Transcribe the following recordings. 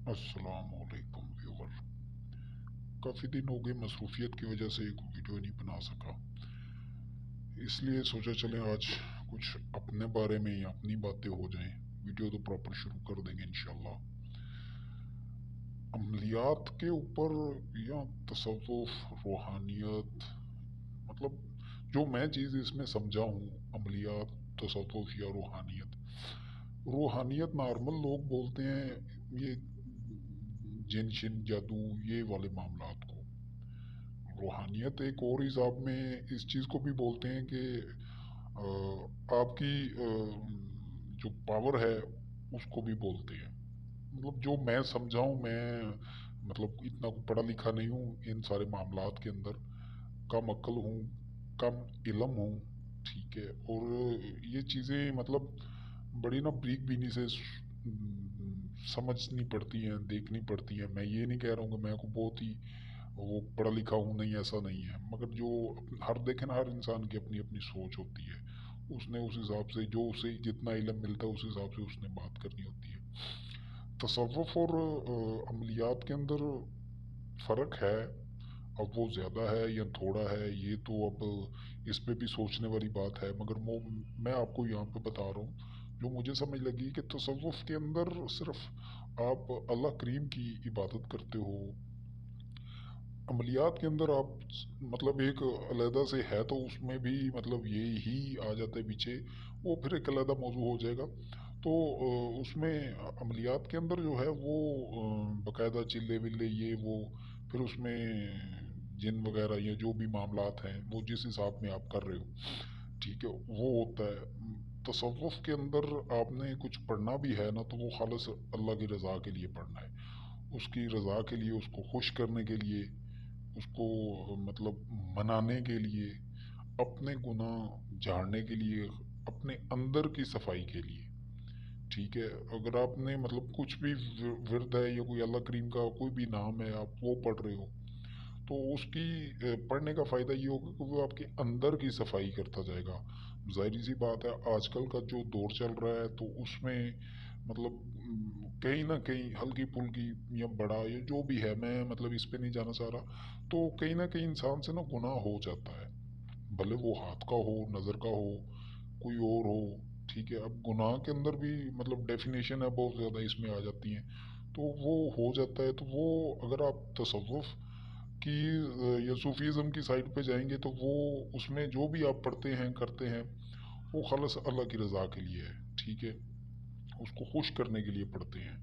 अस्सलाम वालेकुम व्यूवर। काफ़ी दिन हो गए, मसरूफियत की वजह से एक वीडियो नहीं बना सका, इसलिए सोचा चले आज कुछ अपने बारे में या अपनी बातें हो जाएं। वीडियो तो प्रॉपर शुरू कर देंगे इंशाल्लाह। अमलियात के ऊपर या तसव्वुफ, रूहानियत, मतलब जो मैं चीज़ इसमें समझा हूँ, अमलियात, तसव्वुफ या रूहानियत। रूहानियत नॉर्मल लोग बोलते हैं ये जिन शिन जादू ये वाले मामलात को। रूहानियत एक और हिसाब में इस चीज़ को भी बोलते हैं कि आपकी जो पावर है उसको भी बोलते हैं। मतलब जो मैं समझा हूँ, मैं मतलब इतना पढ़ा लिखा नहीं हूँ इन सारे मामलात के अंदर, कम अक्ल हूँ, कम इल्म हूँ, ठीक है। और ये चीज़ें मतलब बड़ी ना ब्रीक बीनी से समझनी पड़ती हैं, देखनी पड़ती हैं। मैं ये नहीं कह रहा हूँ कि मैं को बहुत ही वो पढ़ा लिखा हूँ, नहीं, ऐसा नहीं है। मगर जो हर देखे ना, हर इंसान की अपनी अपनी सोच होती है। उसने उस हिसाब से, जो उसे जितना इल्म मिलता है उस हिसाब से उसने बात करनी होती है। तसव्वुफ और अमलियात के अंदर फ़र्क है। अब वो ज़्यादा है या थोड़ा है, ये तो अब इस पे भी सोचने वाली बात है। मगर वो मैं आपको यहाँ पे बता रहा हूँ जो मुझे समझ लगी कि तसव्वुफ के अंदर सिर्फ आप अल्लाह करीम की इबादत करते हो। अमलियात के अंदर आप मतलब एक अलहदा से है, तो उसमें भी मतलब ये ही आ जाता है पीछे। वो फिर एक अलहदा मौजू हो जाएगा। तो उसमें अमलियात के अंदर जो है वो बाकायदा चिल्ले विल्ले ये वो, फिर उसमें जिन वगैरह ये जो भी मामलात हैं वो जिस हिसाब में आप कर रहे हो, ठीक है, वो होता है। तसव्वुफ के अंदर आपने कुछ पढ़ना भी है ना, तो वो खालिस अल्लाह की रज़ा के लिए पढ़ना है। उसकी रज़ा के लिए, उसको खुश करने के लिए, उसको मतलब मनाने के लिए, अपने गुनाह झाड़ने के लिए, अपने अंदर की सफाई के लिए, ठीक है। अगर आपने मतलब कुछ भी विरद है या कोई अल्लाह करीम का कोई भी नाम है, आप वो पढ़ रहे हो, तो उसकी पढ़ने का फ़ायदा ये होगा कि वो आपके अंदर की सफाई करता जाएगा। ज़ाहिर सी बात है, आजकल का जो दौर चल रहा है तो उसमें मतलब कहीं ना कहीं हल्की फुल्की या बड़ा या जो भी है, मैं मतलब इस पे नहीं जाना चाह रहा, तो कहीं ना कहीं इंसान से ना गुनाह हो जाता है। भले वो हाथ का हो, नज़र का हो, कोई और हो, ठीक है। अब गुनाह के अंदर भी मतलब डेफिनेशन है बहुत ज़्यादा इसमें आ जाती हैं, तो वो हो जाता है। तो वो अगर आप तसव्वुफ कि या सूफीज़म की साइड पे जाएंगे तो वो उसमें जो भी आप पढ़ते हैं करते हैं वो खालिस अल्लाह की रज़ा के लिए है, ठीक है। उसको खुश करने के लिए पढ़ते हैं।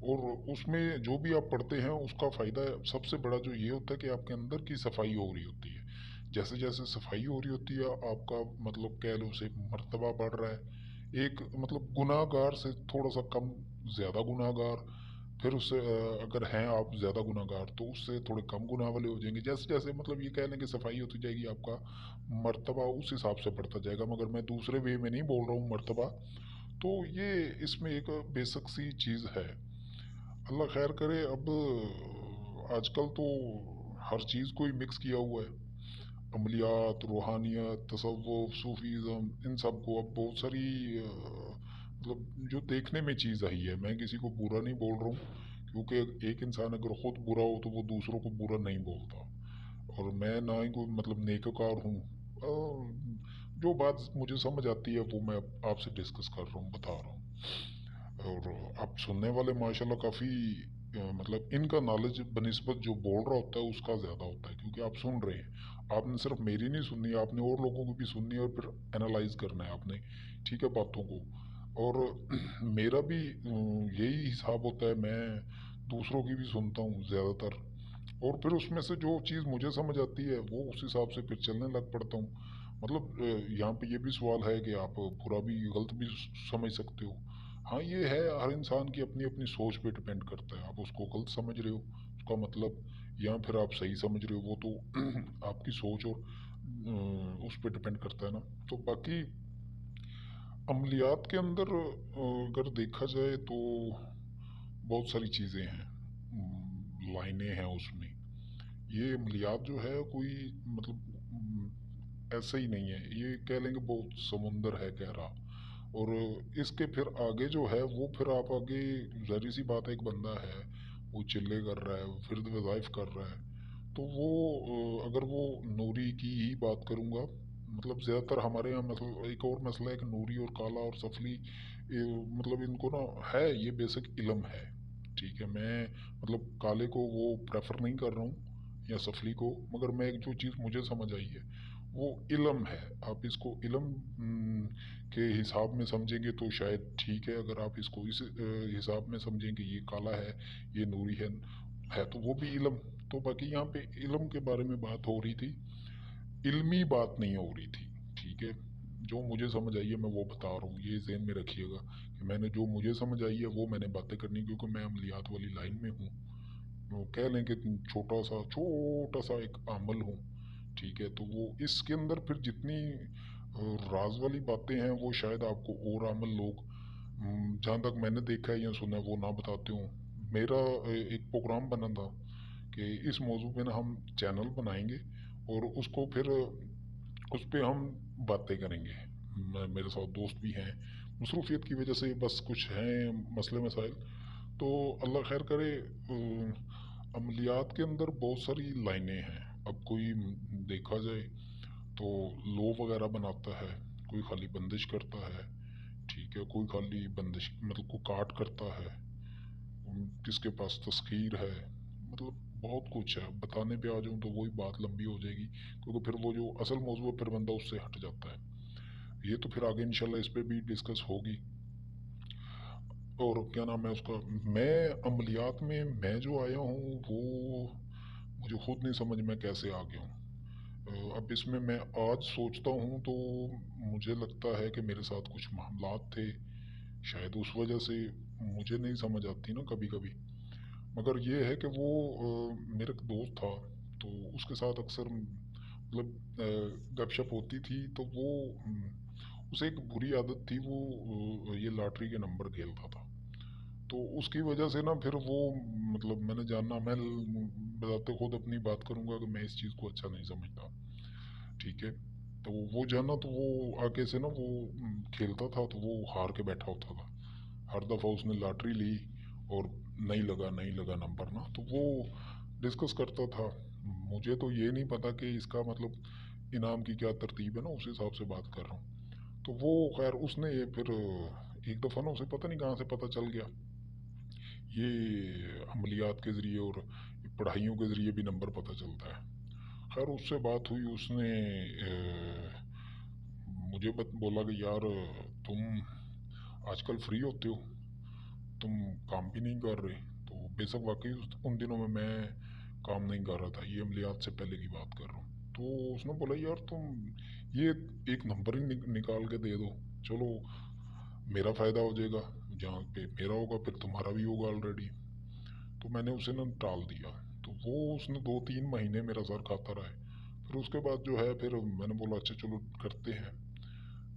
और उसमें जो भी आप पढ़ते हैं उसका फ़ायदा सबसे बड़ा जो ये होता है कि आपके अंदर की सफाई हो रही होती है। जैसे जैसे सफाई हो रही होती है, आपका मतलब कह लो से मर्तबा बढ़ रहा है। एक मतलब गुनाहगार से थोड़ा सा कम, ज़्यादा गुनाहगार, फिर उससे अगर हैं आप ज़्यादा गुनाहगार तो उससे थोड़े कम गुनाह वाले हो जाएंगे। जैसे जैसे मतलब ये कह लें कि सफाई होती जाएगी, आपका मर्तबा उस हिसाब से बढ़ता जाएगा। मगर मैं दूसरे वे में नहीं बोल रहा हूँ मर्तबा। तो ये इसमें एक बेसिक सी चीज़ है। अल्लाह खैर करे। अब आजकल तो हर चीज़ को ही मिक्स किया हुआ है, अमलियात, रूहानियत, तसव्वुफ, सूफीज़म, इन सब को अब बहुत सारी मतलब जो देखने में चीज़ आई है। मैं किसी को बुरा नहीं बोल रहा हूँ, क्योंकि एक इंसान अगर ख़ुद बुरा हो तो वो दूसरों को बुरा नहीं बोलता। और मैं ना ही कोई मतलब नेककार हूँ। जो बात मुझे समझ आती है वो मैं आपसे डिस्कस कर रहा हूँ, बता रहा हूँ। और आप सुनने वाले माशाल्लाह काफ़ी मतलब इनका नॉलेज बनिस्बत जो बोल रहा होता है उसका ज़्यादा होता है, क्योंकि आप सुन रहे हैं। आपने सिर्फ मेरी नहीं सुननी, आपने और लोगों की भी सुननी है और फिर एनालाइज करना है आपने, ठीक है, बातों को। और मेरा भी यही हिसाब होता है, मैं दूसरों की भी सुनता हूँ ज़्यादातर। और फिर उसमें से जो चीज़ मुझे समझ आती है वो उस हिसाब से फिर चलने लग पड़ता हूँ। मतलब यहाँ पे ये भी सवाल है कि आप बुरा भी गलत भी समझ सकते हो। हाँ, ये है, हर इंसान की अपनी अपनी सोच पे डिपेंड करता है। आप उसको गलत समझ रहे हो उसका मतलब, या फिर आप सही समझ रहे हो, वो तो आपकी सोच और उस पर डिपेंड करता है ना। तो बाकी अमलियात के अंदर अगर देखा जाए तो बहुत सारी चीज़ें हैं, लाइनें हैं उसमें। ये अमलियात जो है कोई मतलब ऐसा ही नहीं है, ये कह लेंगे बहुत समुंदर है गहरा। और इसके फिर आगे जो है वो फिर आप आगे, ज़ाहिर सी बात है, एक बंदा है वो चिल्ले कर रहा है, फिर वज़ाइफ कर रहा है, तो वो अगर वो नूरी की ही बात करूँगा, मतलब ज़्यादातर हमारे यहाँ मतलब एक और मसला है कि नूरी और काला और सफली, मतलब इनको ना है, ये बेसिक इल्म है। ठीक है, मैं मतलब काले को वो प्रेफर नहीं कर रहा हूँ या सफली को, मगर मैं एक जो चीज़ मुझे समझ आई है वो इल्म है। आप इसको इल्म के हिसाब में समझेंगे तो शायद ठीक है, अगर आप इसको इस हिसाब में समझेंगे ये काला है ये नूरी है तो वो भी इल्म। तो बाकी यहाँ पे इल्म के बारे में बात हो रही थी, इल्मी बात नहीं हो रही थी। ठीक है, जो मुझे समझ आई है मैं वो बता रहा हूँ, ये ज़हन में रखिएगा कि मैंने जो मुझे समझ आई है वो मैंने बातें करनी, क्योंकि मैं अमलियात वाली लाइन में हूँ। वो कह लें कि छोटा सा एक अमल हूँ। ठीक है, तो वो इसके अंदर फिर जितनी राज वाली बातें हैं वो शायद आपको और अमल लोग, जहाँ तक मैंने देखा है या सुना है, वो ना बताते हों। मेरा एक प्रोग्राम बना था कि इस मौजू पे ना हम चैनल बनाएंगे और उसको फिर उस पे हम बातें करेंगे। मेरे साथ दोस्त भी हैं, मसरूफियत की वजह से बस कुछ हैं मसले मसाइल, तो अल्लाह खैर करे। अमलियात के अंदर बहुत सारी लाइनें हैं। अब कोई देखा जाए तो लो वगैरह बनाता है, कोई खाली बंदिश करता है। ठीक है, कोई खाली बंदिश मतलब को काट करता है, किसके पास तस्खीर है, मतलब बहुत कुछ है। बताने पे आ जाऊँ तो वही बात लंबी हो जाएगी, क्योंकि फिर वो जो असल मौजू है फिर बंदा उससे हट जाता है। ये तो फिर आगे इंशाल्लाह इस पे भी डिस्कस होगी। और क्या नाम है उसका, मैं अमलियात में मैं जो आया हूँ वो मुझे खुद नहीं समझ में कैसे आ गया हूँ। अब इसमें मैं आज सोचता हूँ तो मुझे लगता है कि मेरे साथ कुछ मामलात थे, शायद उस वजह से मुझे नहीं समझ आती ना कभी कभी। मगर ये है कि वो मेरा एक दोस्त था, तो उसके साथ अक्सर मतलब गपशप होती थी, तो वो उसे एक बुरी आदत थी, वो ये लॉटरी के नंबर खेलता था। तो उसकी वजह से ना फिर वो मतलब मैंने जाना, मैं बताते खुद अपनी बात करूंगा कि मैं इस चीज़ को अच्छा नहीं समझता। ठीक है, तो वो जो है ना, तो वो आगे से ना वो खेलता था तो वो हार के बैठा होता था। हर दफ़ा उसने लॉटरी ली और नहीं लगा नंबर ना, तो वो डिस्कस करता था। मुझे तो ये नहीं पता कि इसका मतलब इनाम की क्या तरतीब है ना, उस हिसाब से बात कर रहा हूँ। तो वो खैर उसने ये फिर एक दफ़ा ना उसे पता नहीं कहाँ से पता चल गया, ये अमलियात के ज़रिए और पढ़ाइयों के ज़रिए भी नंबर पता चलता है। खैर उससे बात हुई, उसने मुझे बोला कि यार तुम आजकल फ्री होते हो, तुम काम भी नहीं कर रहे। तो बेशक वाकई उन दिनों में मैं काम नहीं कर रहा था, ये अमलियात से पहले की बात कर रहा हूँ। तो उसने बोला यार तुम ये एक नंबर ही निकाल के दे दो, चलो मेरा फ़ायदा हो जाएगा, जहाँ पे मेरा होगा फिर तुम्हारा भी होगा ऑलरेडी। तो मैंने उसे ना टाल दिया। तो वो उसने 2-3 महीने मेरा सर खाता रहा है। फिर उसके बाद जो है फिर मैंने बोला अच्छा चलो करते हैं।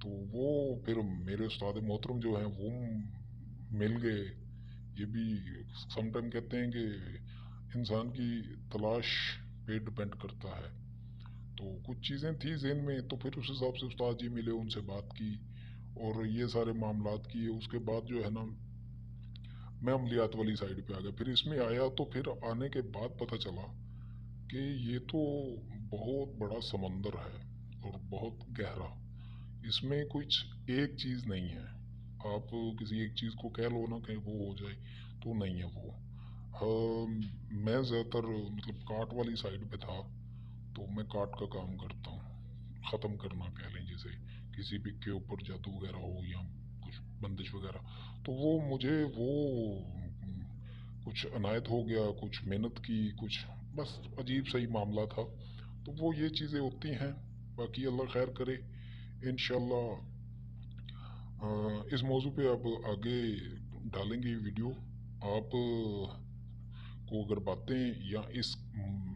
तो वो फिर मेरे उस्ताद मोहतरम जो हैं वो मिल गए। ये भी समटाइम कहते हैं कि इंसान की तलाश पे डिपेंड करता है। तो कुछ चीज़ें थी ज़हन में, तो फिर उस हिसाब से उस्ताद जी मिले, उनसे बात की और ये सारे मामलात किए। उसके बाद जो है ना मैं अमलियात वाली साइड पे आ गया। फिर इसमें आया तो फिर आने के बाद पता चला कि ये तो बहुत बड़ा समंदर है और बहुत गहरा। इसमें कुछ एक चीज़ नहीं है। आप किसी एक चीज़ को कह लो ना कि वो हो जाए, तो नहीं है वो। मैं ज़्यादातर मतलब काट वाली साइड पे था, तो मैं काट का काम करता हूँ, ख़त्म करना कह लें, जैसे किसी भी के ऊपर जादू वगैरह हो या कुछ बंदिश वगैरह। तो वो मुझे वो कुछ अनायत हो गया, कुछ मेहनत की, कुछ बस अजीब सा ही मामला था। तो वो ये चीज़ें होती हैं। बाकी अल्लाह खैर करे, इंशाल्लाह इस मौजू पे अब आगे डालेंगे वीडियो। आप को अगर बातें या इस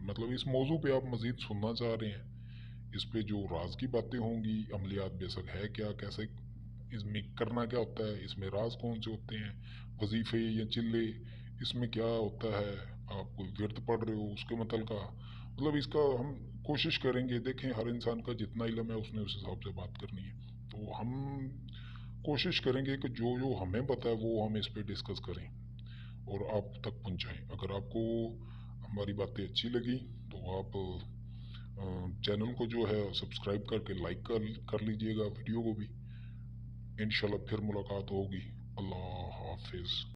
मतलब इस मौजू पे आप मज़ीद सुनना चाह रहे हैं, इस पे जो राज की बातें होंगी, अमलियात बेशक है क्या, कैसे इसमें करना क्या होता है, इसमें राज कौन से होते हैं, वजीफ़े या चिल्ले, इसमें क्या होता है, आप कोई विरत पढ़ रहे हो उसके मतलब का, मतलब इसका हम कोशिश करेंगे। देखें हर इंसान का जितना इल्म है उसने उस हिसाब से बात करनी है। तो हम कोशिश करेंगे कि जो जो हमें पता है वो हम इस पे डिस्कस करें और आप तक पहुंचाएं। अगर आपको हमारी बातें अच्छी लगी तो आप चैनल को जो है सब्सक्राइब करके लाइक कर लीजिएगा, वीडियो को भी। इंशाल्लाह फिर मुलाकात होगी। अल्लाह हाफिज़।